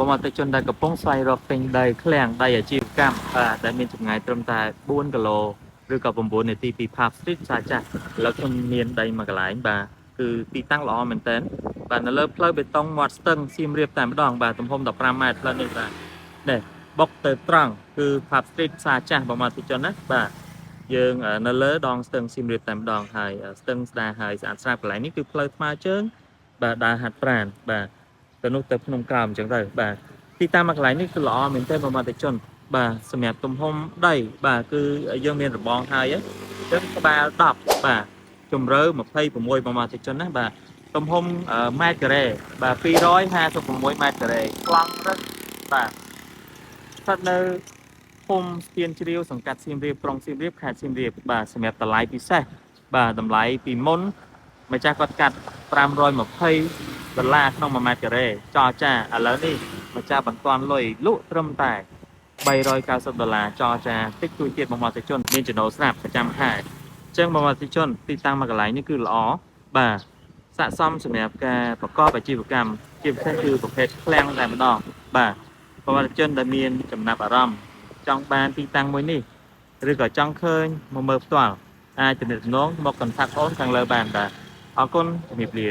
บ่មកទៅជនដែលកំពុងស្វែងរកទិញដីឃ្លាំងដីអាជីវកម្មដែលមានចម្ងាយត្រឹមតែ4គីឡូឬក៏9នាទីពី Park Street ផ្សារចាស់ឥឡូវខ្ញុំមានដីមួយកន្លែងបាទគឺទីតាំងល្អមែនទែនបាទនៅលើផ្លូវបេតុងមាត់ស្ទឹងសៀមរាបតែម្ដងបាទទំហំ15ម៉ែត្រផ្លូវនេះបាទនេះបុកទៅត្រង់គឺ Park Street ផ្សារចាស់បងប្អូនទីជនណាបាទយើងនៅលើដងស្ទឹងសៀមរាបតែម្ដងហើយស្ទឹងស្ដារហើយស្អាតស្រាប់កន្លែងនេះគឺផ្លូវថ្មើរជើងបាទដើរហាត់ប្រាណបាទទៅនោះទៅភ្នំក្រោមអញ្ចឹងទៅបាទទីតាំងមួយកន្លែងនេះគឺល្អមែនទែនបងប្អូនទីជនបាទសម្រាប់ទំហំដីបាទគឺយើងមានរបងហើយអញ្ចឹងក្បាល10បាទជម្រៅ26បងប្អូនទីជនណាបាទទំហំម៉ែត្រការ៉េបាទ256ម៉ែត្រការ៉េប្លង់រឹងបាទស្ថិតនៅភូមិស្ពានជ្រាវសង្កាត់សៀមរាបក្រុងសៀមរាបខេត្តសៀមរាបបាទសម្រាប់តម្លៃពិសេសបាទតម្លៃពីមុនម្ចាស់គាត់កាត់$520ក្នុង1ម៉ែត្រការ៉េចរចាឥឡូវនេះម្ចាស់បន្ទាន់លុយលក់ត្រឹមតែ$390ចរចាតិចតួចទៀតបងប្អូនជនមានចំណូលស្រាប់ប្រចាំខែអញ្ចឹងបងប្អូនជនទីតាំងមួយកន្លែងនេះគឺល្អបាទស័ក្តិសមសម្រាប់ការប្រកបអាជីវកម្មជាពិសេសគឺប្រភេទឃ្លាំងតែម្ដងបាទបងប្អូនជនដែលមានចំណាប់អារម្មណ៍ចង់បានទីតាំងមួយនេះឬក៏ចង់ឃើញមកមើលផ្ទាល់អាចទំនាក់ទំនងមកកន្តាក់អូនខាងលើបានបាទអរគុណជំរាបលា